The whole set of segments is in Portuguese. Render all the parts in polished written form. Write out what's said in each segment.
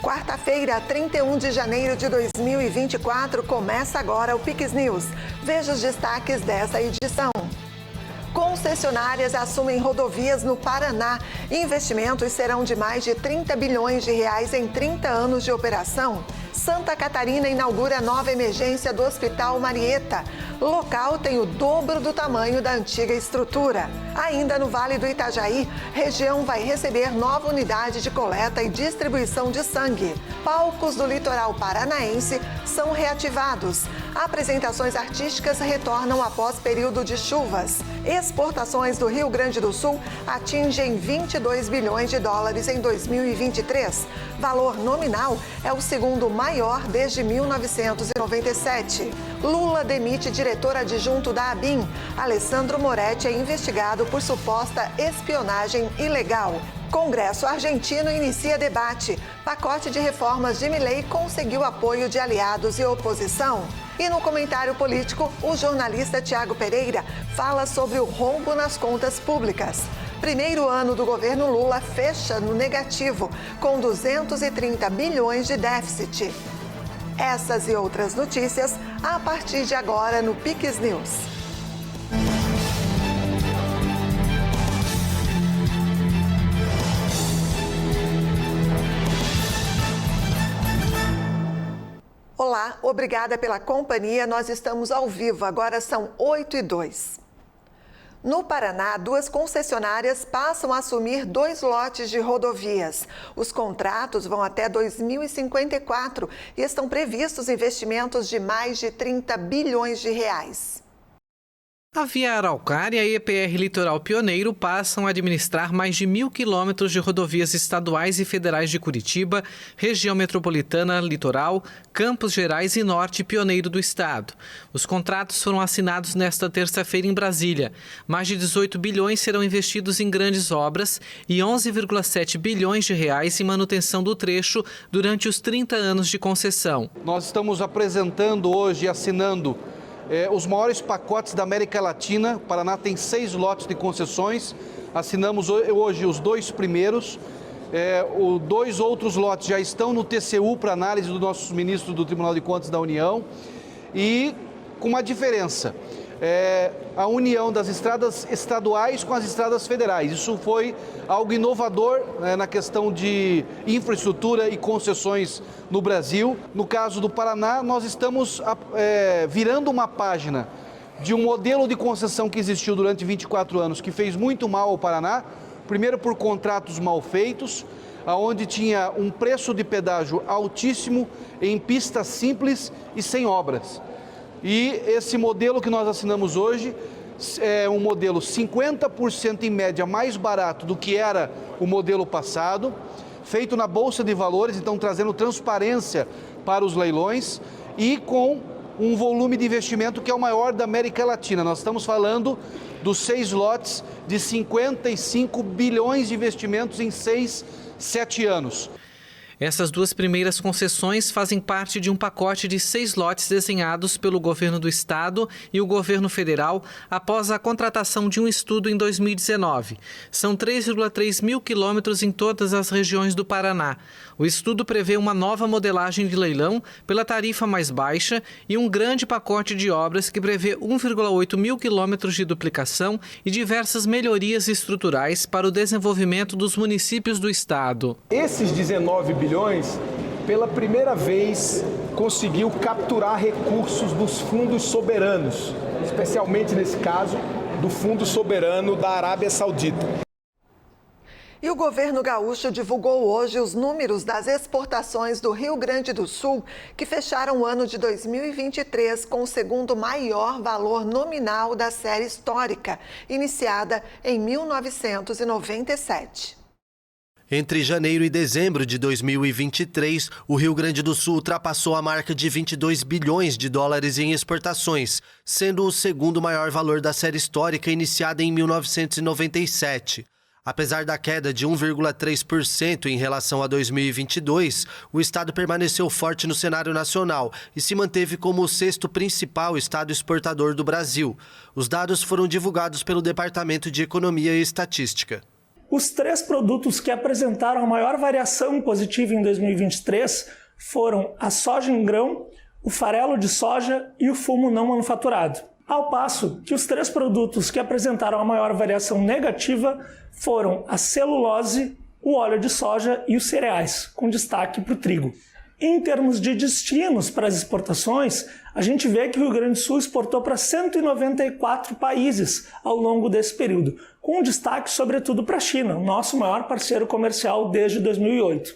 Quarta-feira, 31 de janeiro de 2024, começa agora o Pix News. Veja os destaques dessa edição. Concessionárias assumem rodovias no Paraná. Investimentos serão de mais de 30 bilhões de reais em 30 anos de operação. Santa Catarina inaugura nova emergência do Hospital Marieta. Local tem o dobro do tamanho da antiga estrutura. Ainda no Vale do Itajaí, região vai receber nova unidade de coleta e distribuição de sangue. Palcos do litoral paranaense são reativados. Apresentações artísticas retornam após período de chuvas. Exportações do Rio Grande do Sul atingem 22 bilhões de dólares em 2023. Valor nominal é o segundo maior desde 1997. Lula demite diretor adjunto da ABIN. Alessandro Moretti é investigado por suposta espionagem ilegal. Congresso argentino inicia debate. Pacote de reformas de Milei conseguiu apoio de aliados e oposição. E no comentário político, o jornalista Tiago Pereira fala sobre o rombo nas contas públicas. Primeiro ano do governo Lula fecha no negativo, com 230 bilhões de déficit. Essas e outras notícias a partir de agora no Pix News. Olá, obrigada pela companhia. Nós estamos ao vivo, agora são 8h02. No Paraná, 2 concessionárias passam a assumir 2 lotes de rodovias. Os contratos vão até 2054 e estão previstos investimentos de mais de 30 bilhões de reais. A Via Araucária e a EPR Litoral Pioneiro passam a administrar mais de 1.000 quilômetros de rodovias estaduais e federais de Curitiba, região metropolitana, litoral, Campos Gerais e Norte Pioneiro do estado. Os contratos foram assinados nesta terça-feira em Brasília. Mais de 18 bilhões serão investidos em grandes obras e 11,7 bilhões de reais em manutenção do trecho durante os 30 anos de concessão. Nós estamos apresentando hoje e assinando os maiores pacotes da América Latina. O Paraná tem 6 lotes de concessões, assinamos hoje os 2 primeiros, 2 outros lotes já estão no TCU para análise dos nossos ministros do Tribunal de Contas da União, e com uma diferença, a união das estradas estaduais com as estradas federais. Isso foi algo inovador na questão de infraestrutura e concessões no Brasil. No caso do Paraná, nós estamos virando uma página de um modelo de concessão que existiu durante 24 anos, que fez muito mal ao Paraná. Primeiro, por contratos mal feitos, onde tinha um preço de pedágio altíssimo em pistas simples e sem obras. E esse modelo que nós assinamos hoje é um modelo 50% em média mais barato do que era o modelo passado, feito na Bolsa de Valores, então trazendo transparência para os leilões e com um volume de investimento que é o maior da América Latina. Nós estamos falando dos 6 lotes de 55 bilhões de investimentos em 7 anos. Essas 2 primeiras concessões fazem parte de um pacote de 6 lotes desenhados pelo governo do estado e o governo federal após a contratação de um estudo em 2019. São 3,3 mil quilômetros em todas as regiões do Paraná. O estudo prevê uma nova modelagem de leilão pela tarifa mais baixa e um grande pacote de obras que prevê 1,8 mil quilômetros de duplicação e diversas melhorias estruturais para o desenvolvimento dos municípios do estado. Esses 19 bilhões, pela primeira vez, conseguiu capturar recursos dos fundos soberanos, especialmente nesse caso, do Fundo Soberano da Arábia Saudita. E o governo gaúcho divulgou hoje os números das exportações do Rio Grande do Sul, que fecharam o ano de 2023 com o segundo maior valor nominal da série histórica, iniciada em 1997. Entre janeiro e dezembro de 2023, o Rio Grande do Sul ultrapassou a marca de 22 bilhões de dólares em exportações, sendo o segundo maior valor da série histórica iniciada em 1997. Apesar da queda de 1,3% em relação a 2022, o estado permaneceu forte no cenário nacional e se manteve como o 6º principal estado exportador do Brasil. Os dados foram divulgados pelo Departamento de Economia e Estatística. Os 3 produtos que apresentaram a maior variação positiva em 2023 foram a soja em grão, o farelo de soja e o fumo não manufaturado. Ao passo que os 3 produtos que apresentaram a maior variação negativa foram a celulose, o óleo de soja e os cereais, com destaque para o trigo. Em termos de destinos para as exportações, a gente vê que o Rio Grande do Sul exportou para 194 países ao longo desse período, com destaque sobretudo para a China, nosso maior parceiro comercial desde 2008.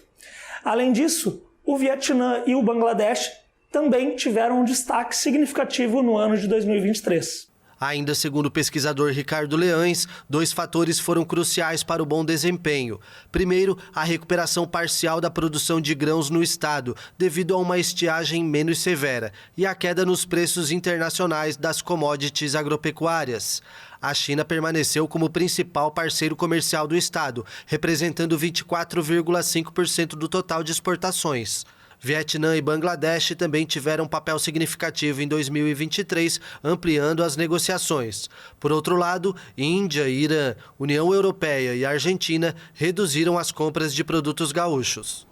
Além disso, o Vietnã e o Bangladesh também tiveram um destaque significativo no ano de 2023. Ainda segundo o pesquisador Ricardo Leães, 2 fatores foram cruciais para o bom desempenho. Primeiro, a recuperação parcial da produção de grãos no estado, devido a uma estiagem menos severa, e a queda nos preços internacionais das commodities agropecuárias. A China permaneceu como principal parceiro comercial do estado, representando 24,5% do total de exportações. Vietnã e Bangladesh também tiveram um papel significativo em 2023, ampliando as negociações. Por outro lado, Índia, Irã, União Europeia e Argentina reduziram as compras de produtos gaúchos.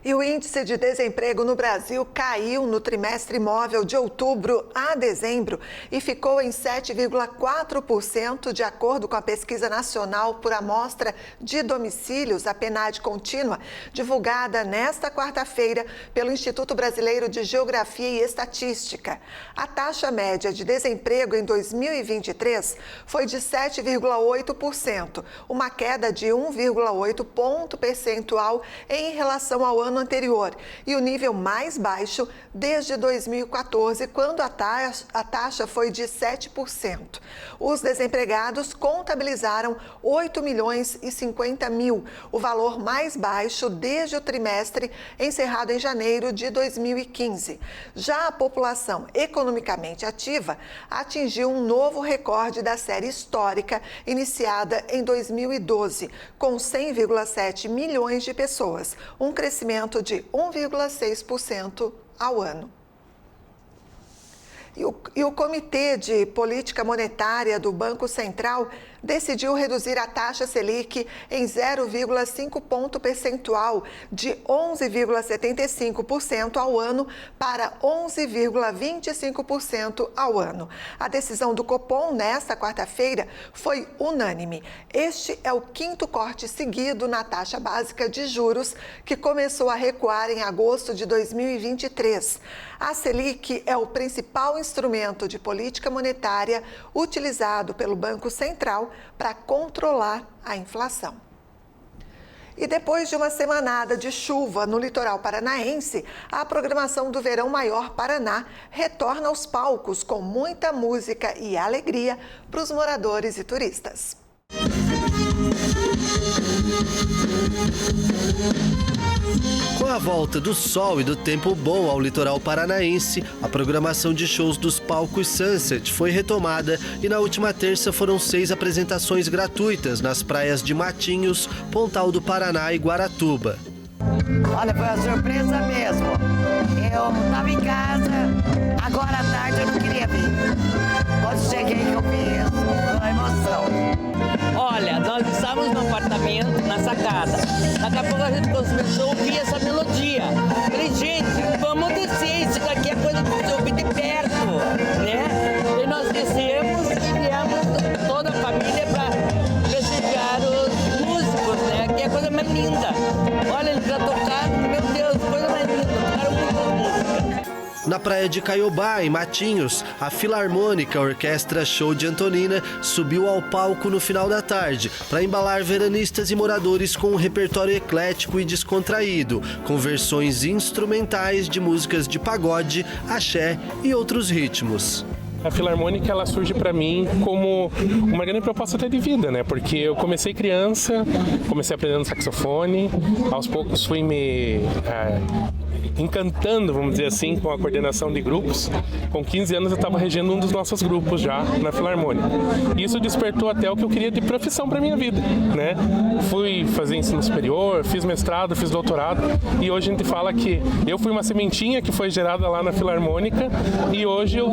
E o índice de desemprego no Brasil caiu no trimestre móvel de outubro a dezembro e ficou em 7,4%, de acordo com a Pesquisa Nacional por Amostra de Domicílios, a PNAD contínua, divulgada nesta quarta-feira pelo Instituto Brasileiro de Geografia e Estatística. A taxa média de desemprego em 2023 foi de 7,8%, uma queda de 1,8 ponto percentual em relação ao ano anterior e o nível mais baixo desde 2014, quando a taxa foi de 7%. Os desempregados contabilizaram 8.050.000, o valor mais baixo desde o trimestre encerrado em janeiro de 2015. Já a população economicamente ativa atingiu um novo recorde da série histórica iniciada em 2012, com 100,7 milhões de pessoas, um crescimento de 1,6% ao ano. E o Comitê de Política Monetária do Banco Central decidiu reduzir a taxa Selic em 0,5 ponto percentual, de 11,75% ao ano para 11,25% ao ano. A decisão do Copom nesta quarta-feira foi unânime. Este é o 5º corte seguido na taxa básica de juros, que começou a recuar em agosto de 2023. A Selic é o principal instrumento de política monetária utilizado pelo Banco Central para controlar a inflação. E depois de uma semanada de chuva no litoral paranaense, a programação do Verão Maior Paraná retorna aos palcos com muita música e alegria para os moradores e turistas. Com a volta do sol e do tempo bom ao litoral paranaense, a programação de shows dos palcos Sunset foi retomada e na última terça foram 6 apresentações gratuitas nas praias de Matinhos, Pontal do Paraná e Guaratuba. Olha, foi uma surpresa mesmo. Eu estava em casa, agora à tarde eu não queria vir. Quando cheguei eu vi isso, uma emoção. Olha, nós estávamos no apartamento, na sacada. Daqui a pouco a gente começou a ouvir essa melodia. Falei, gente, vamos descer, isso daqui é coisa que você ouvir de perto, né? E nós descemos e viemos toda a família para prestigiar os músicos, né? Que é a coisa mais linda. Olha, eles já tocaram, meu Deus, coisa mais linda, tocaram muitas músicas. Na praia de Caiobá, em Matinhos, a Filarmônica Orquestra Show de Antonina subiu ao palco no final da tarde para embalar veranistas e moradores com um repertório eclético e descontraído, com versões instrumentais de músicas de pagode, axé e outros ritmos. A Filarmônica, ela surge para mim como uma grande proposta até de vida, né? Porque eu comecei criança, comecei aprendendo saxofone, aos poucos fui me encantando, vamos dizer assim, com a coordenação de grupos. Com 15 anos eu estava regendo um dos nossos grupos já na Filarmônica. E isso despertou até o que eu queria de profissão para minha vida, né? Fui fazer ensino superior, fiz mestrado, fiz doutorado e hoje a gente fala que eu fui uma sementinha que foi gerada lá na Filarmônica e hoje eu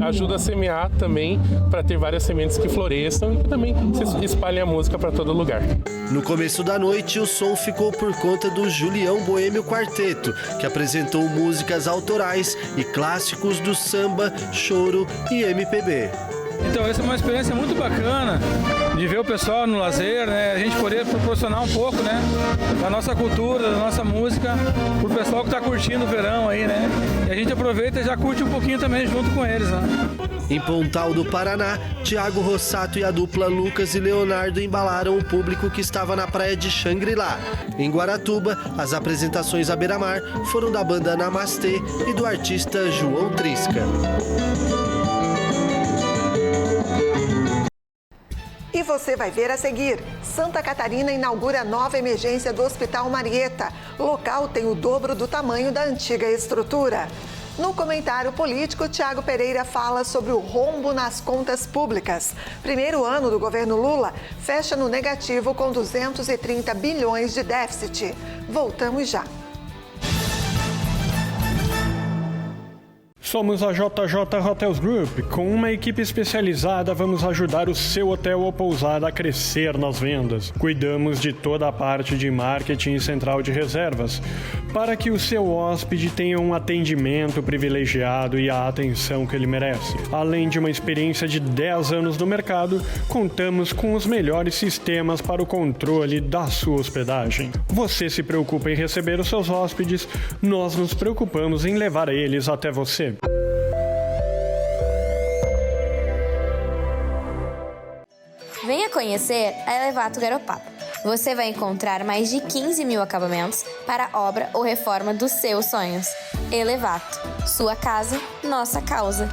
ajudo ajuda a semear também para ter várias sementes que floresçam e que também se espalhem a música para todo lugar. No começo da noite, o som ficou por conta do Julião Boêmio Quarteto, que apresentou músicas autorais e clássicos do samba, choro e MPB. Então, essa é uma experiência muito bacana de ver o pessoal no lazer, né? A gente poder proporcionar um pouco, né, da nossa cultura, da nossa música, pro pessoal que está curtindo o verão aí, né? E a gente aproveita e já curte um pouquinho também junto com eles, né? Em Pontal do Paraná, Thiago Rossato e a dupla Lucas e Leonardo embalaram o público que estava na praia de Xangri-Lá. Em Guaratuba, as apresentações à beira-mar foram da banda Namastê e do artista João Trisca. E você vai ver a seguir. Santa Catarina inaugura nova emergência do Hospital Marieta. O local tem o dobro do tamanho da antiga estrutura. No comentário político, Thiago Pereira fala sobre o rombo nas contas públicas. Primeiro ano do governo Lula fecha no negativo com 230 bilhões de déficit. Voltamos já. Somos a JJ Hotels Group. Com uma equipe especializada, vamos ajudar o seu hotel ou pousada a crescer nas vendas. Cuidamos de toda a parte de marketing e central de reservas, para que o seu hóspede tenha um atendimento privilegiado e a atenção que ele merece. Além de uma experiência de 10 anos no mercado, contamos com os melhores sistemas para o controle da sua hospedagem. Você se preocupa em receber os seus hóspedes, nós nos preocupamos em levar eles até você. Venha conhecer a Elevato Garopaba. Você vai encontrar mais de 15 mil acabamentos para a obra ou reforma dos seus sonhos. Elevato. Sua casa, nossa causa.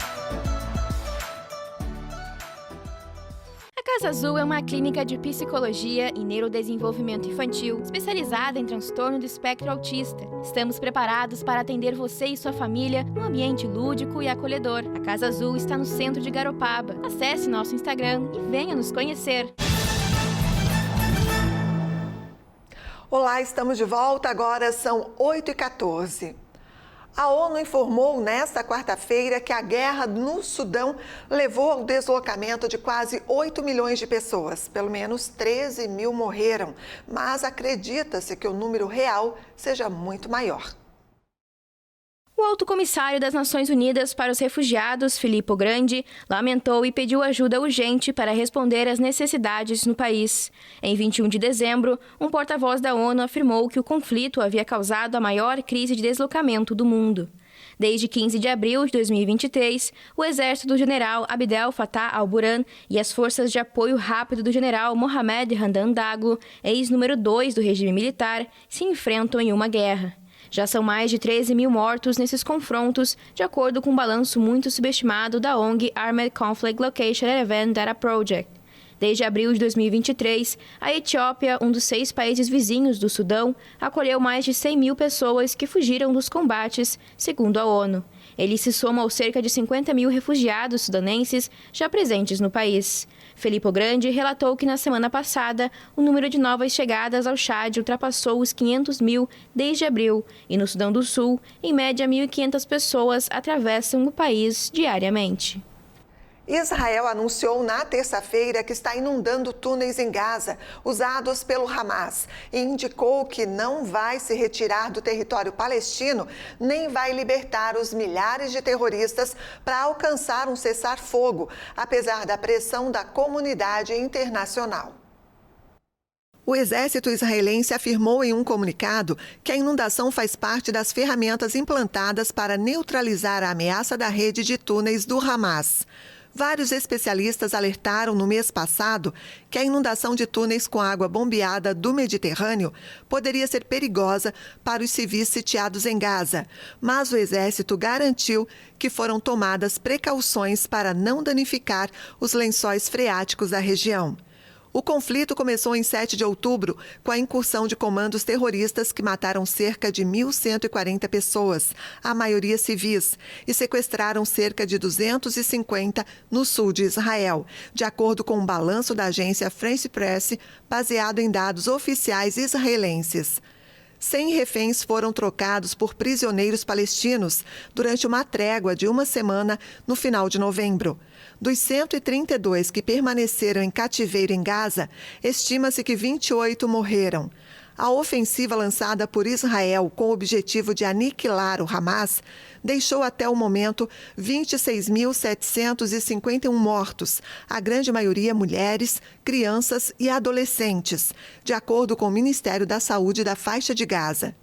A Casa Azul é uma clínica de psicologia e neurodesenvolvimento infantil especializada em transtorno do espectro autista. Estamos preparados para atender você e sua família num ambiente lúdico e acolhedor. A Casa Azul está no centro de Garopaba. Acesse nosso Instagram e venha nos conhecer. Olá, estamos de volta. Agora são 8h14. A ONU informou nesta quarta-feira que a guerra no Sudão levou ao deslocamento de quase 8 milhões de pessoas. Pelo menos 13 mil morreram, mas acredita-se que o número real seja muito maior. O Alto Comissário das Nações Unidas para os Refugiados, Filippo Grandi, lamentou e pediu ajuda urgente para responder às necessidades no país. Em 21 de dezembro, um porta-voz da ONU afirmou que o conflito havia causado a maior crise de deslocamento do mundo. Desde 15 de abril de 2023, o exército do general Abdel Fattah al-Burhan e as forças de apoio rápido do general Mohamed Hamdan Daglo, ex-número 2 do regime militar, se enfrentam em uma guerra. Já são mais de 13 mil mortos nesses confrontos, de acordo com um balanço muito subestimado da ONG Armed Conflict Location and Event Data Project. Desde abril de 2023, a Etiópia, um dos 6 países vizinhos do Sudão, acolheu mais de 100 mil pessoas que fugiram dos combates, segundo a ONU. Ele se soma aos cerca de 50 mil refugiados sudanenses já presentes no país. Filippo Grandi relatou que na semana passada o número de novas chegadas ao Chad ultrapassou os 500 mil desde abril e no Sudão do Sul, em média 1.500 pessoas atravessam o país diariamente. Israel anunciou na terça-feira que está inundando túneis em Gaza, usados pelo Hamas, e indicou que não vai se retirar do território palestino, nem vai libertar os milhares de terroristas para alcançar um cessar-fogo, apesar da pressão da comunidade internacional. O exército israelense afirmou em um comunicado que a inundação faz parte das ferramentas implantadas para neutralizar a ameaça da rede de túneis do Hamas. Vários especialistas alertaram no mês passado que a inundação de túneis com água bombeada do Mediterrâneo poderia ser perigosa para os civis sitiados em Gaza, mas o Exército garantiu que foram tomadas precauções para não danificar os lençóis freáticos da região. O conflito começou em 7 de outubro, com a incursão de comandos terroristas que mataram cerca de 1.140 pessoas, a maioria civis, e sequestraram cerca de 250 no sul de Israel, de acordo com um balanço da agência France Press, baseado em dados oficiais israelenses. 100 reféns foram trocados por prisioneiros palestinos durante uma trégua de uma semana no final de novembro. Dos 132 que permaneceram em cativeiro em Gaza, estima-se que 28 morreram. A ofensiva lançada por Israel com o objetivo de aniquilar o Hamas deixou até o momento 26.751 mortos, a grande maioria mulheres, crianças e adolescentes, de acordo com o Ministério da Saúde da faixa de Gaza.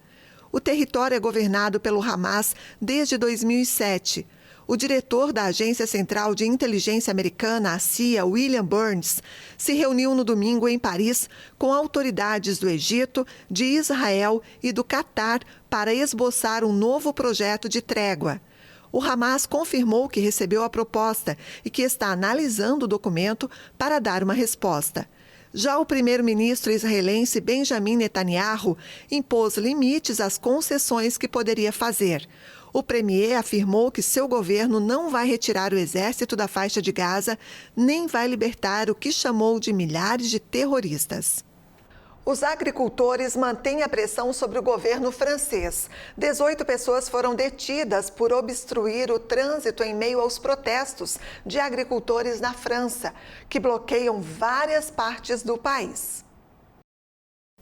O território é governado pelo Hamas desde 2007. O diretor da Agência Central de Inteligência Americana, a CIA, William Burns, se reuniu no domingo em Paris com autoridades do Egito, de Israel e do Catar para esboçar um novo projeto de trégua. O Hamas confirmou que recebeu a proposta e que está analisando o documento para dar uma resposta. Já o primeiro-ministro israelense Benjamin Netanyahu impôs limites às concessões que poderia fazer. O premier afirmou que seu governo não vai retirar o exército da faixa de Gaza, nem vai libertar o que chamou de milhares de terroristas. Os agricultores mantêm a pressão sobre o governo francês. 18 pessoas foram detidas por obstruir o trânsito em meio aos protestos de agricultores na França, que bloqueiam várias partes do país.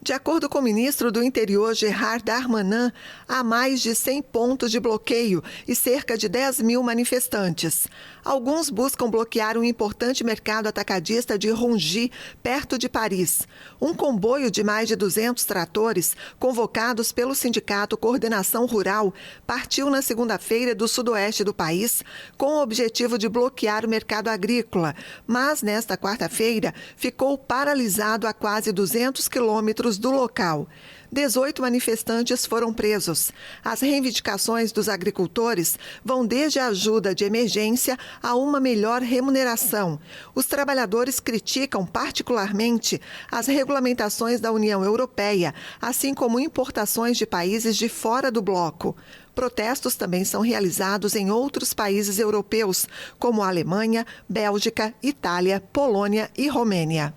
De acordo com o ministro do Interior, Gérald Darmanin, há mais de 100 pontos de bloqueio e cerca de 10 mil manifestantes. Alguns buscam bloquear um importante mercado atacadista de Rungis, perto de Paris. Um comboio de mais de 200 tratores, convocados pelo sindicato Coordenação Rural, partiu na segunda-feira do sudoeste do país com o objetivo de bloquear o mercado agrícola, mas nesta quarta-feira ficou paralisado a quase 200 quilômetros do local. 18 manifestantes foram presos. As reivindicações dos agricultores vão desde a ajuda de emergência a uma melhor remuneração. Os trabalhadores criticam particularmente as regulamentações da União Europeia, assim como importações de países de fora do bloco. Protestos também são realizados em outros países europeus, como Alemanha, Bélgica, Itália, Polônia e Romênia.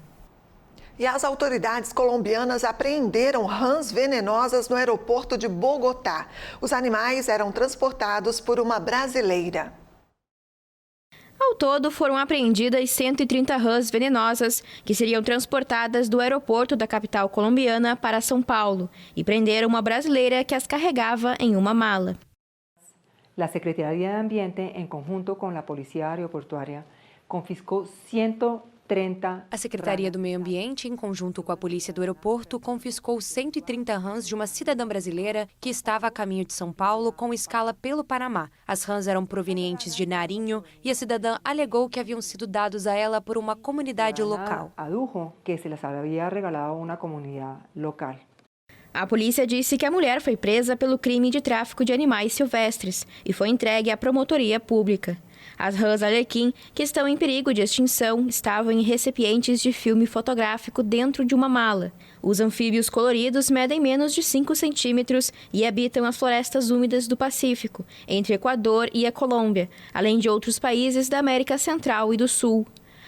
E as autoridades colombianas apreenderam rãs venenosas no aeroporto de Bogotá. Os animais eram transportados por uma brasileira. Ao todo, foram apreendidas 130 rãs venenosas que seriam transportadas do aeroporto da capital colombiana para São Paulo e prenderam uma brasileira que as carregava em uma mala. A Secretaria de Ambiente, em conjunto com a Polícia Aeroportuária, confiscou 130. A Secretaria do Meio Ambiente, em conjunto com a Polícia do Aeroporto, confiscou 130 rãs de uma cidadã brasileira que estava a caminho de São Paulo com escala pelo Panamá. As rãs eram provenientes de Nariño e a cidadã alegou que haviam sido dados a ela por uma comunidade local. Adujo que se las había regalado uma comunidade local. A polícia disse que a mulher foi presa pelo crime de tráfico de animais silvestres e foi entregue à promotoria pública. As rãs arlequim, que estão em perigo de extinção, estavam em recipientes de filme fotográfico dentro de uma mala. Os anfíbios coloridos medem menos de 5 centímetros e habitam as florestas úmidas do Pacífico, entre Equador e a Colômbia, além de outros países da América Central e do Sul.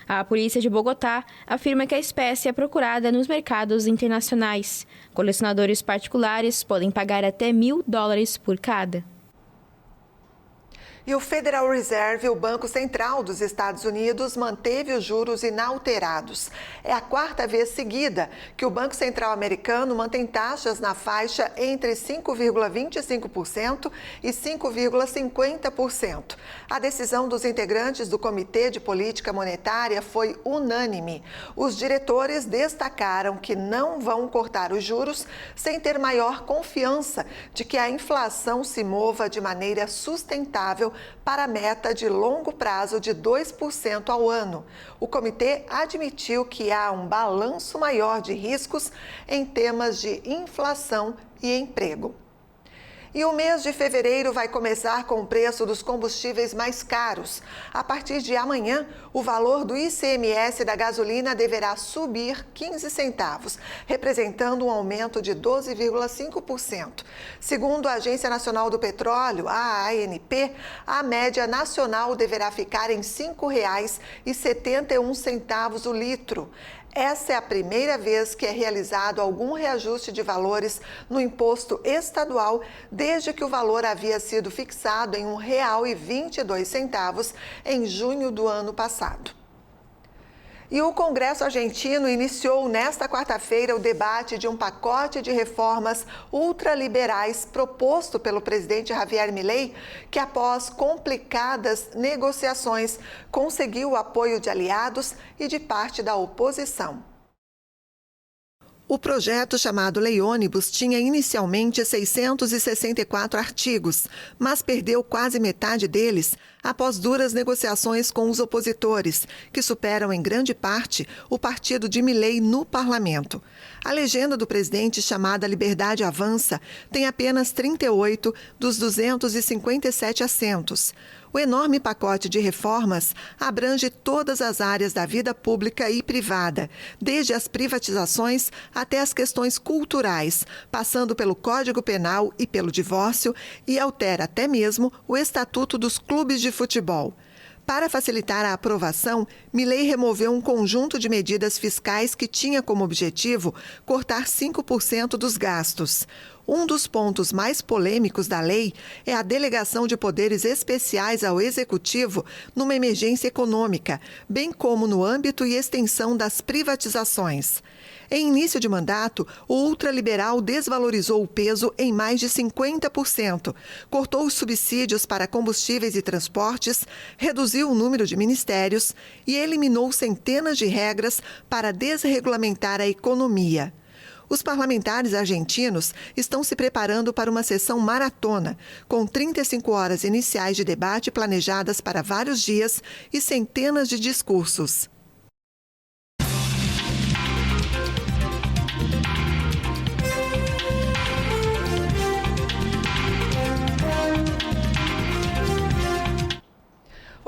A polícia de Bogotá afirma que a espécie é procurada nos mercados internacionais. Colecionadores particulares podem pagar até $1.000 por cada. E o Federal Reserve, o Banco Central dos Estados Unidos, manteve os juros inalterados. É a quarta vez seguida que o Banco Central americano mantém taxas na faixa entre 5,25% e 5,50%. A decisão dos integrantes do Comitê de Política Monetária foi unânime. Os diretores destacaram que não vão cortar os juros sem ter maior confiança de que a inflação se mova de maneira sustentável para a meta de longo prazo de 2% ao ano. O comitê admitiu que há um balanço maior de riscos em temas de inflação e emprego. E o mês de fevereiro vai começar com o preço dos combustíveis mais caros. A partir de amanhã, o valor do ICMS da gasolina deverá subir 15 centavos, representando um aumento de 12,5%. Segundo a Agência Nacional do Petróleo, a ANP, a média nacional deverá ficar em R$ 5,71 o litro. Essa é a primeira vez que é realizado algum reajuste de valores no imposto estadual desde que o valor havia sido fixado em R$ 1,22 em junho do ano passado. E o Congresso argentino iniciou nesta quarta-feira o debate de um pacote de reformas ultraliberais proposto pelo presidente Javier Milei, que após complicadas negociações conseguiu o apoio de aliados e de parte da oposição. O projeto, chamado Lei Ônibus, tinha inicialmente 664 artigos, mas perdeu quase metade deles após duras negociações com os opositores, que superam em grande parte o partido de Milei no parlamento. A legenda do presidente, chamada Liberdade Avança, tem apenas 38 dos 257 assentos. O enorme pacote de reformas abrange todas as áreas da vida pública e privada, desde as privatizações até as questões culturais, passando pelo Código Penal e pelo divórcio, e altera até mesmo o Estatuto dos Clubes de Futebol. Para facilitar a aprovação, Milei removeu um conjunto de medidas fiscais que tinha como objetivo cortar 5% dos gastos. Um dos pontos mais polêmicos da lei é a delegação de poderes especiais ao Executivo numa emergência econômica, bem como no âmbito e extensão das privatizações. Em início de mandato, o ultraliberal desvalorizou o peso em mais de 50%, cortou os subsídios para combustíveis e transportes, reduziu o número de ministérios e eliminou centenas de regras para desregulamentar a economia. Os parlamentares argentinos estão se preparando para uma sessão maratona, com 35 horas iniciais de debate planejadas para vários dias e centenas de discursos.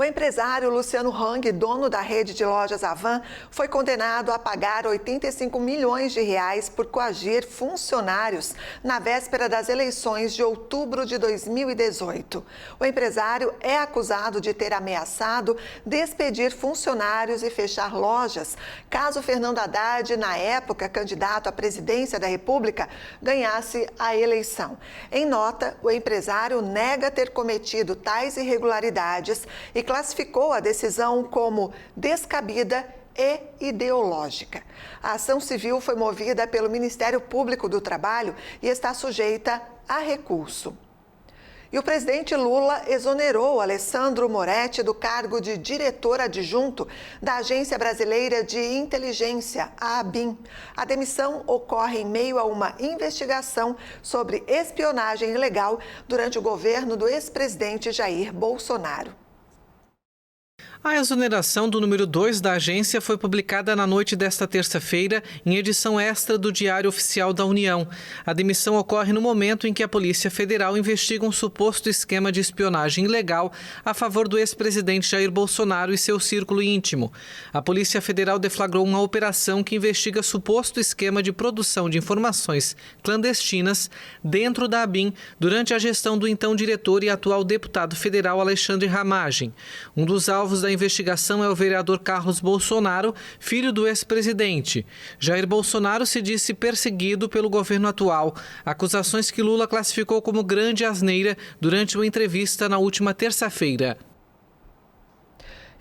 O empresário Luciano Hang, dono da rede de lojas Havan, foi condenado a pagar 85 milhões de reais por coagir funcionários na véspera das eleições de outubro de 2018. O empresário é acusado de ter ameaçado despedir funcionários e fechar lojas, caso Fernando Haddad, na época candidato à presidência da República, ganhasse a eleição. Em nota, o empresário nega ter cometido tais irregularidades e classificou a decisão como descabida e ideológica. A ação civil foi movida pelo Ministério Público do Trabalho e está sujeita a recurso. E o presidente Lula exonerou Alessandro Moretti do cargo de diretor adjunto da Agência Brasileira de Inteligência, a ABIN. A demissão ocorre em meio a uma investigação sobre espionagem ilegal durante o governo do ex-presidente Jair Bolsonaro. A exoneração do número 2 da agência foi publicada na noite desta terça-feira em edição extra do Diário Oficial da União. A demissão ocorre no momento em que a Polícia Federal investiga um suposto esquema de espionagem ilegal a favor do ex-presidente Jair Bolsonaro e seu círculo íntimo. A Polícia Federal deflagrou uma operação que investiga suposto esquema de produção de informações clandestinas dentro da ABIN durante a gestão do então diretor e atual deputado federal Alexandre Ramagem. Um dos alvos da investigação é o vereador Carlos Bolsonaro, filho do ex-presidente. Jair Bolsonaro se disse perseguido pelo governo atual, acusações que Lula classificou como grande asneira durante uma entrevista na última terça-feira.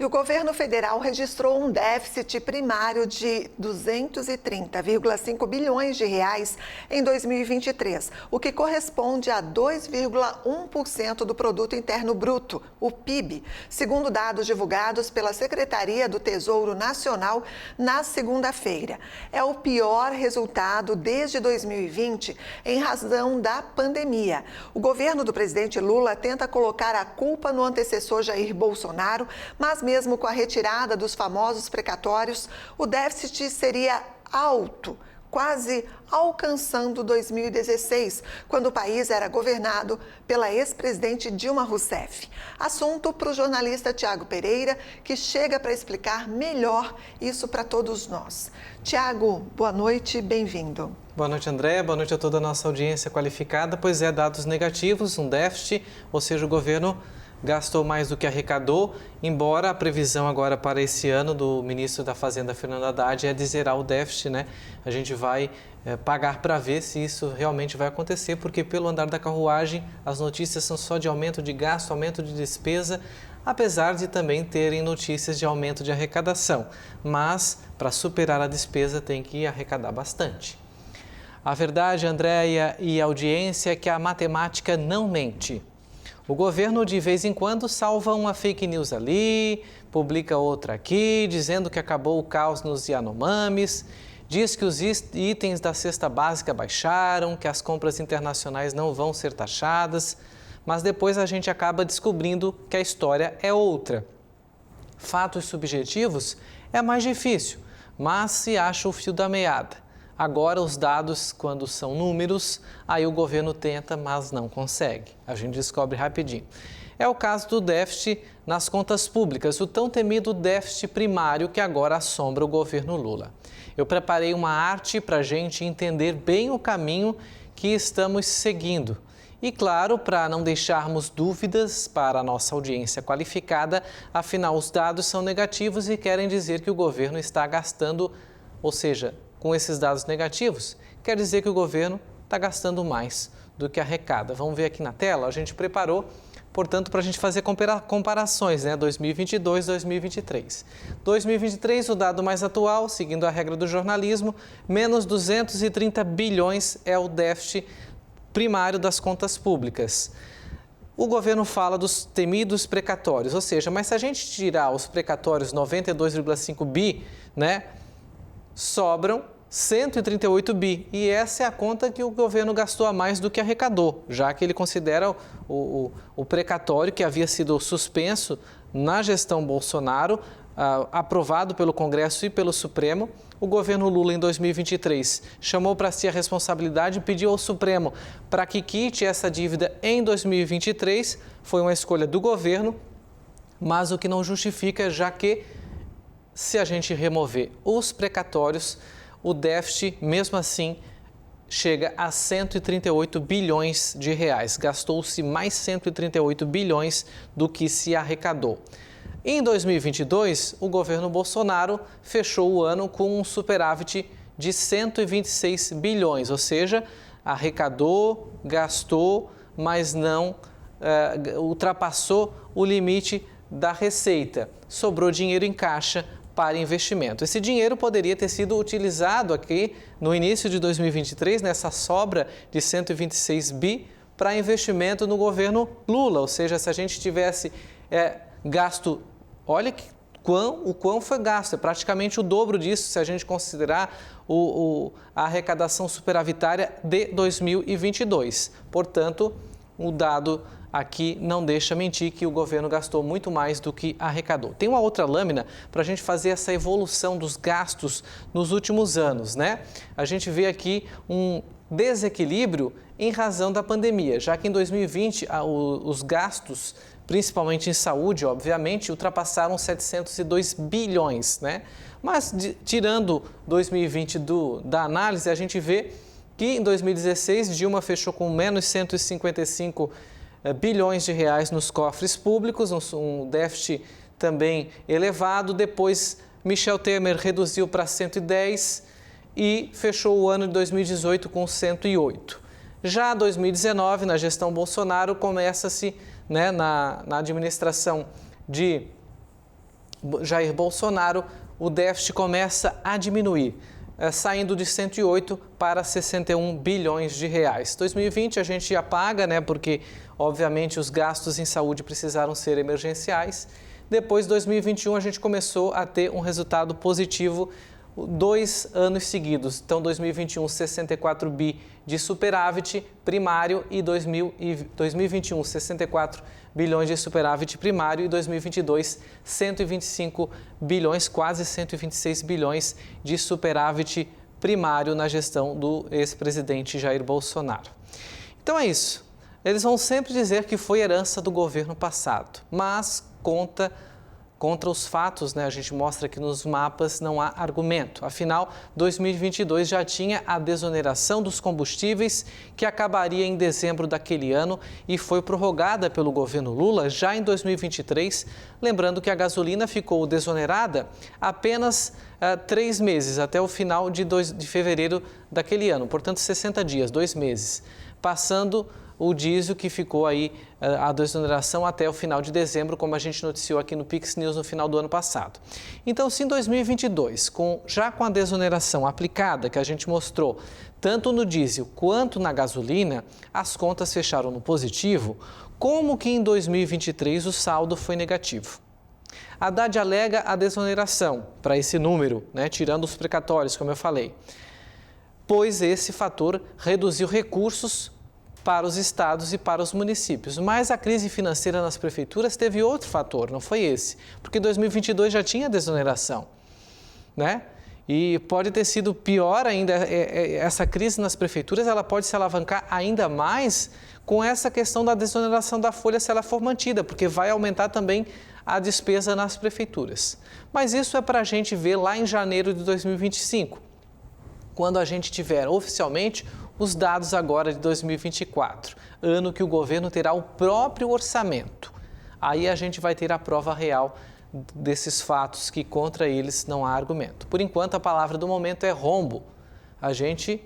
E o governo federal registrou um déficit primário de 230,5 bilhões de reais em 2023, o que corresponde a 2,1% do Produto Interno Bruto, o PIB, segundo dados divulgados pela Secretaria do Tesouro Nacional na segunda-feira. É o pior resultado desde 2020 em razão da pandemia. O governo do presidente Lula tenta colocar a culpa no antecessor Jair Bolsonaro, mas mesmo com a retirada dos famosos precatórios, o déficit seria alto, quase alcançando 2016, quando o país era governado pela ex-presidente Dilma Rousseff. Assunto para o jornalista Tiago Pereira, que chega para explicar melhor isso para todos nós. Tiago, boa noite, bem-vindo. Boa noite, André. Boa noite a toda a nossa audiência qualificada. Pois é, dados negativos, um déficit, ou seja, o governo gastou mais do que arrecadou, embora a previsão agora para esse ano do ministro da Fazenda, Fernando Haddad, é de zerar o déficit, né? A gente vai pagar para ver se isso realmente vai acontecer, porque pelo andar da carruagem as notícias são só de aumento de gasto, aumento de despesa, apesar de também terem notícias de aumento de arrecadação. Mas para superar a despesa tem que arrecadar bastante. A verdade, Andréia e audiência, é que a matemática não mente. O governo, de vez em quando, salva uma fake news ali, publica outra aqui, dizendo que acabou o caos nos Yanomamis, diz que os itens da cesta básica baixaram, que as compras internacionais não vão ser taxadas, mas depois a gente acaba descobrindo que a história é outra. Fatos subjetivos é mais difícil, mas se acha o fio da meada. Agora, os dados, quando são números, aí o governo tenta, mas não consegue. A gente descobre rapidinho. É o caso do déficit nas contas públicas, o tão temido déficit primário que agora assombra o governo Lula. Eu preparei uma arte para a gente entender bem o caminho que estamos seguindo. E claro, para não deixarmos dúvidas para a nossa audiência qualificada, afinal os dados são negativos e querem dizer que o governo está gastando, ou seja, com esses dados negativos, quer dizer que o governo está gastando mais do que arrecada. Vamos ver aqui na tela, a gente preparou, portanto, para a gente fazer comparações, né? 2022, 2023. 2023, o dado mais atual, seguindo a regra do jornalismo, menos 230 bilhões é o déficit primário das contas públicas. O governo fala dos temidos precatórios, ou seja, mas se a gente tirar os precatórios 92,5 bi, né? Sobram 138 bi, e essa é a conta que o governo gastou a mais do que arrecadou, já que ele considera o precatório que havia sido suspenso na gestão Bolsonaro, aprovado pelo Congresso e pelo Supremo. O governo Lula, em 2023, chamou para si a responsabilidade e pediu ao Supremo para que quite essa dívida em 2023. Foi uma escolha do governo, mas o que não justifica, já que se a gente remover os precatórios, o déficit, mesmo assim, chega a 138 bilhões de reais. Gastou-se mais 138 bilhões do que se arrecadou. Em 2022, o governo Bolsonaro fechou o ano com um superávit de 126 bilhões, ou seja, arrecadou, gastou, mas não ultrapassou o limite da receita. Sobrou dinheiro em caixa para investimento. Esse dinheiro poderia ter sido utilizado aqui no início de 2023, nessa sobra de 126 bi, para investimento no governo Lula. Ou seja, se a gente tivesse gasto, olha o quão foi gasto, é praticamente o dobro disso se a gente considerar a arrecadação superavitária de 2022. Portanto, o dado aqui não deixa mentir que o governo gastou muito mais do que arrecadou. Tem uma outra lâmina para a gente fazer essa evolução dos gastos nos últimos anos, né? A gente vê aqui um desequilíbrio em razão da pandemia, já que em 2020 os gastos, principalmente em saúde, obviamente, ultrapassaram 702 bilhões, né? Mas tirando 2020 da análise, a gente vê que em 2016 Dilma fechou com menos 155 bilhões de reais nos cofres públicos, um déficit também elevado. Depois, Michel Temer reduziu para 110 e fechou o ano de 2018 com 108. Já 2019, na gestão Bolsonaro, começa-se, né, na administração de Jair Bolsonaro, o déficit começa a diminuir, saindo de 108 para 61 bilhões de reais. 2020 a gente apaga, né, porque obviamente os gastos em saúde precisaram ser emergenciais. Depois, 2021, a gente começou a ter um resultado positivo 2 anos seguidos. Então, 2021, 64 bi de superávit primário e 2021, 64 bilhões de superávit primário e 2022, 125 bilhões, quase 126 bilhões de superávit primário na gestão do ex-presidente Jair Bolsonaro. Então é isso. Eles vão sempre dizer que foi herança do governo passado, mas conta Contra os fatos, né, a gente mostra que nos mapas não há argumento. Afinal, 2022 já tinha a desoneração dos combustíveis, que acabaria em dezembro daquele ano e foi prorrogada pelo governo Lula já em 2023. Lembrando que a gasolina ficou desonerada apenas 3 meses, até o final de fevereiro daquele ano, portanto 60 dias, 2 meses, passando o diesel, que ficou aí a desoneração até o final de dezembro, como a gente noticiou aqui no Pix News no final do ano passado. Então, se em 2022, já com a desoneração aplicada, que a gente mostrou, tanto no diesel quanto na gasolina, as contas fecharam no positivo, como que em 2023 o saldo foi negativo? Haddad alega a desoneração para esse número, né, tirando os precatórios, como eu falei, pois esse fator reduziu recursos para os estados e para os municípios. Mas a crise financeira nas prefeituras teve outro fator, não foi esse, porque 2022 já tinha desoneração, né? E pode ter sido pior ainda, essa crise nas prefeituras, ela pode se alavancar ainda mais com essa questão da desoneração da folha, se ela for mantida, porque vai aumentar também a despesa nas prefeituras. Mas isso é para a gente ver lá em janeiro de 2025, quando a gente tiver oficialmente os dados agora de 2024, ano que o governo terá o próprio orçamento. Aí a gente vai ter a prova real desses fatos que contra eles não há argumento. Por enquanto, a palavra do momento é rombo. A gente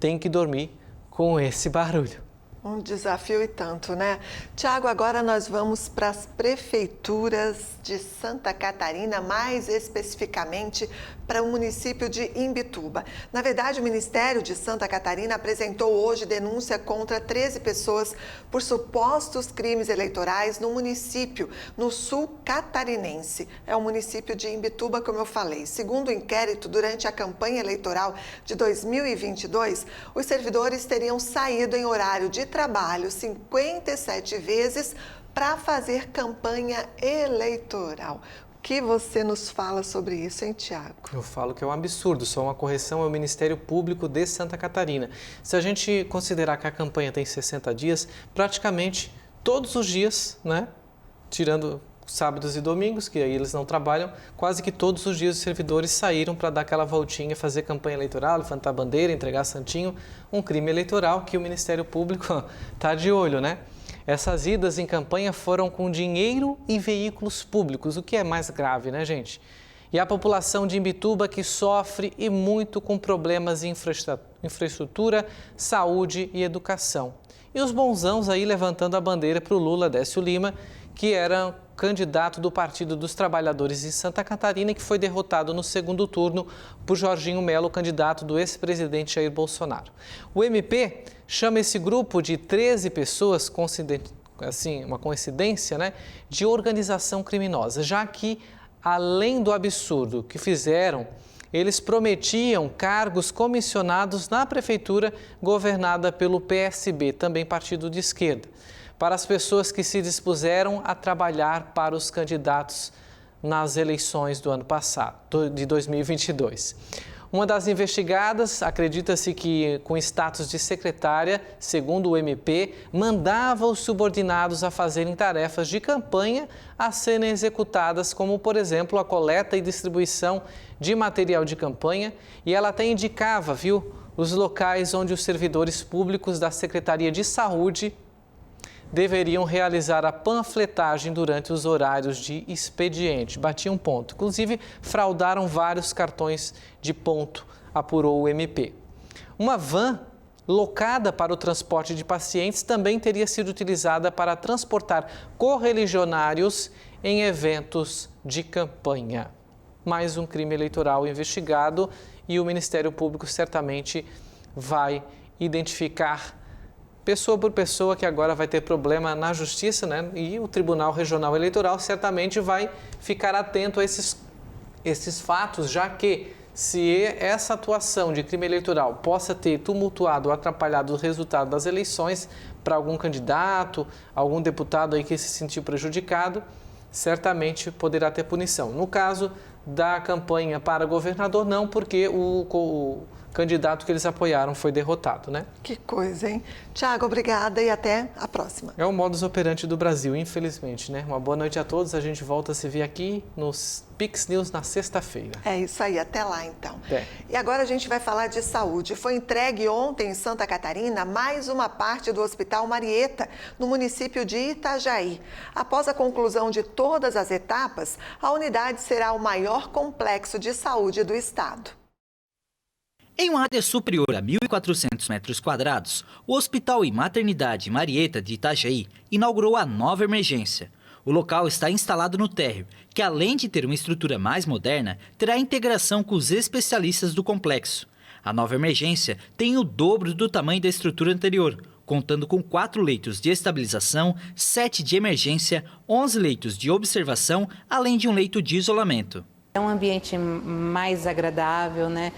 tem que dormir com esse barulho. Um desafio e tanto, né? Tiago, agora nós vamos para as prefeituras de Santa Catarina, mais especificamente para o município de Imbituba. Na verdade, o Ministério de Santa Catarina apresentou hoje denúncia contra 13 pessoas por supostos crimes eleitorais no município, no sul catarinense. É o município de Imbituba, como eu falei. Segundo o inquérito, durante a campanha eleitoral de 2022, os servidores teriam saído em horário de trabalho 57 vezes para fazer campanha eleitoral. O que você nos fala sobre isso, hein, Tiago? Eu falo que é um absurdo, só uma correção ao Ministério Público de Santa Catarina. Se a gente considerar que a campanha tem 60 dias, praticamente todos os dias, né, tirando sábados e domingos, que aí eles não trabalham, quase que todos os dias os servidores saíram para dar aquela voltinha, fazer campanha eleitoral, levantar bandeira, entregar santinho, um crime eleitoral que o Ministério Público está de olho, né? Essas idas em campanha foram com dinheiro e veículos públicos, o que é mais grave, né, gente? E a população de Imbituba que sofre e muito com problemas em infraestrutura, saúde e educação. E os bonzãos aí levantando a bandeira para o Lula Décio Lima, que era candidato do Partido dos Trabalhadores em Santa Catarina e que foi derrotado no segundo turno por Jorginho Melo, candidato do ex-presidente Jair Bolsonaro. O MP chama esse grupo de 13 pessoas, assim, uma coincidência, né, de organização criminosa, já que, além do absurdo que fizeram, eles prometiam cargos comissionados na prefeitura governada pelo PSB, também partido de esquerda, para as pessoas que se dispuseram a trabalhar para os candidatos nas eleições do ano passado, de 2022. Uma das investigadas, acredita-se que com status de secretária, segundo o MP, mandava os subordinados a fazerem tarefas de campanha a serem executadas, como, por exemplo, a coleta e distribuição de material de campanha, e ela até indicava, os locais onde os servidores públicos da Secretaria de Saúde deveriam realizar a panfletagem durante os horários de expediente. Batiam ponto. Inclusive, fraudaram vários cartões de ponto, apurou o MP. Uma van locada para o transporte de pacientes também teria sido utilizada para transportar correligionários em eventos de campanha. Mais um crime eleitoral investigado e o Ministério Público certamente vai identificar pessoa por pessoa, que agora vai ter problema na justiça, né? E o Tribunal Regional Eleitoral certamente vai ficar atento a esses fatos, já que se essa atuação de crime eleitoral possa ter tumultuado ou atrapalhado o resultado das eleições para algum candidato, algum deputado aí que se sentiu prejudicado, certamente poderá ter punição. No caso da campanha para governador, não, porque o candidato que eles apoiaram foi derrotado, né? Que coisa, hein? Tiago, obrigada e até a próxima. É o modus operandi do Brasil, infelizmente, né? Uma boa noite a todos. A gente volta a se ver aqui nos Pix News na sexta-feira. É isso aí, até lá então. Até. E agora a gente vai falar de saúde. Foi entregue ontem em Santa Catarina mais uma parte do Hospital Marieta, no município de Itajaí. Após a conclusão de todas as etapas, a unidade será o maior complexo de saúde do estado. Em uma área superior a 1.400 metros quadrados, o Hospital e Maternidade Marieta de Itajaí inaugurou a nova emergência. O local está instalado no térreo, que além de ter uma estrutura mais moderna, terá integração com os especialistas do complexo. A nova emergência tem o dobro do tamanho da estrutura anterior, contando com 4 leitos de estabilização, 7 de emergência, 11 leitos de observação, além de um leito de isolamento. É um ambiente mais agradável, né?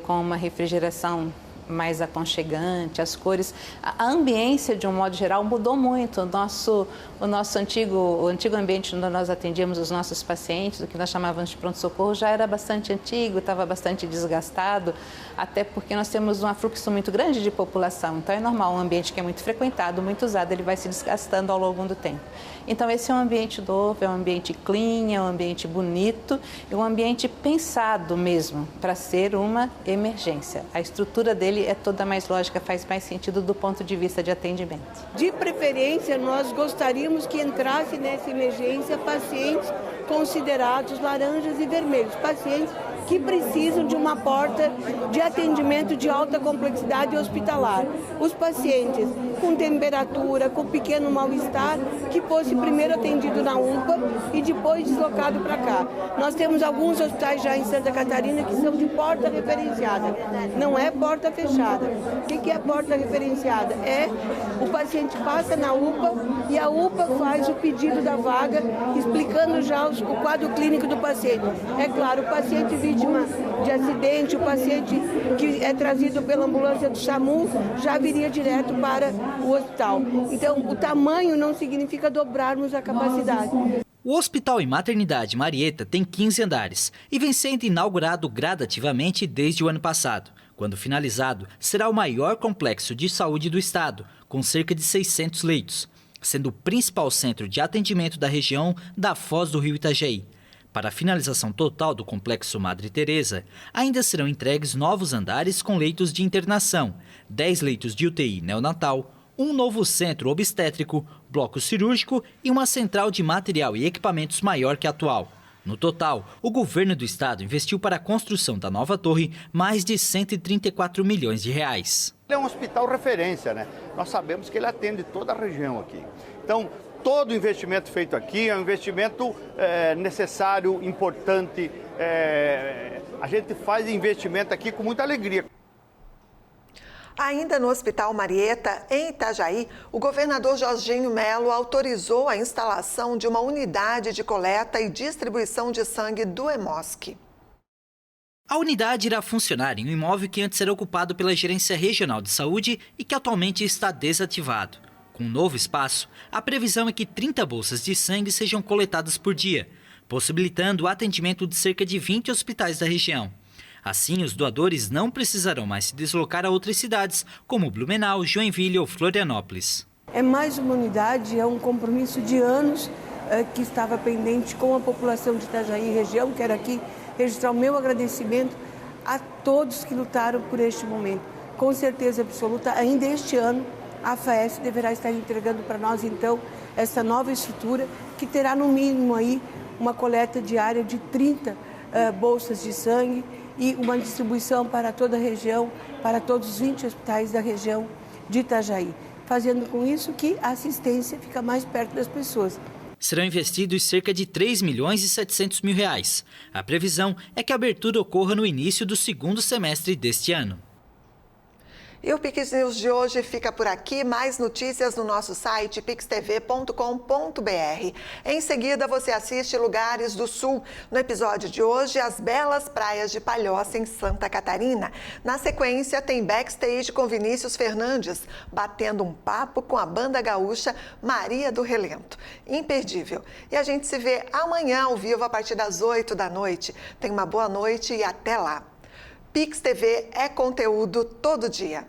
Com uma refrigeração mais aconchegante, as cores. A ambiência, de um modo geral, mudou muito. O nosso antigo ambiente onde nós atendíamos os nossos pacientes, o que nós chamávamos de pronto-socorro, já era bastante antigo, estava bastante desgastado, até porque nós temos um afluxo muito grande de população. Então é normal, um ambiente que é muito frequentado, muito usado, ele vai se desgastando ao longo do tempo. Então esse é um ambiente novo, é um ambiente clean, é um ambiente bonito, é um ambiente pensado mesmo para ser uma emergência. A estrutura dele é toda mais lógica, faz mais sentido do ponto de vista de atendimento. De preferência, nós gostaríamos que entrasse nessa emergência pacientes considerados laranjas e vermelhos, pacientes que precisam de uma porta de atendimento de alta complexidade hospitalar. Os pacientes com temperatura, com pequeno mal-estar, que fosse primeiro atendido na UPA e depois deslocado para cá. Nós temos alguns hospitais já em Santa Catarina que são de porta referenciada, não é porta fechada. O que é porta referenciada? É o paciente passa na UPA e a UPA faz o pedido da vaga, explicando já o quadro clínico do paciente. É claro, o paciente vítima de acidente, o paciente que é trazido pela ambulância do SAMU, já viria direto para o hospital. Então, o tamanho não significa dobrarmos a capacidade. O Hospital e Maternidade Marieta tem 15 andares e vem sendo inaugurado gradativamente desde o ano passado. Quando finalizado, será o maior complexo de saúde do estado, com cerca de 600 leitos, sendo o principal centro de atendimento da região da Foz do Rio Itajaí. Para a finalização total do Complexo Madre Teresa, ainda serão entregues novos andares com leitos de internação, 10 leitos de UTI neonatal, um novo centro obstétrico, bloco cirúrgico e uma central de material e equipamentos maior que a atual. No total, o governo do estado investiu para a construção da nova torre mais de 134 milhões de reais. Ele é um hospital referência, né? Nós sabemos que ele atende toda a região aqui. Então, todo investimento feito aqui é um investimento necessário, importante. A gente faz investimento aqui com muita alegria. Ainda no Hospital Marieta, em Itajaí, o governador Jorginho Melo autorizou a instalação de uma unidade de coleta e distribuição de sangue do Hemosc. A unidade irá funcionar em um imóvel que antes era ocupado pela Gerência Regional de Saúde e que atualmente está desativado. Com um novo espaço, a previsão é que 30 bolsas de sangue sejam coletadas por dia, possibilitando o atendimento de cerca de 20 hospitais da região. Assim, os doadores não precisarão mais se deslocar a outras cidades, como Blumenau, Joinville ou Florianópolis. É mais uma unidade, é um compromisso de anos que estava pendente com a população de Itajaí e região. Quero aqui registrar o meu agradecimento a todos que lutaram por este momento. Com certeza absoluta, ainda este ano, a FAES deverá estar entregando para nós, então, essa nova estrutura, que terá no mínimo aí uma coleta diária de 30 bolsas de sangue e uma distribuição para toda a região, para todos os 20 hospitais da região de Itajaí, fazendo com isso que a assistência fica mais perto das pessoas. Serão investidos cerca de 3 milhões e 700 mil reais. A previsão é que a abertura ocorra no início do segundo semestre deste ano. E o Pix News de hoje fica por aqui. Mais notícias no nosso site pixtv.com.br. Em seguida, você assiste Lugares do Sul. No episódio de hoje, as belas praias de Palhoça, em Santa Catarina. Na sequência, tem backstage com Vinícius Fernandes, batendo um papo com a banda gaúcha Maria do Relento. Imperdível. E a gente se vê amanhã ao vivo a partir das 8 da noite. Tenha uma boa noite e até lá. Pix TV é conteúdo todo dia.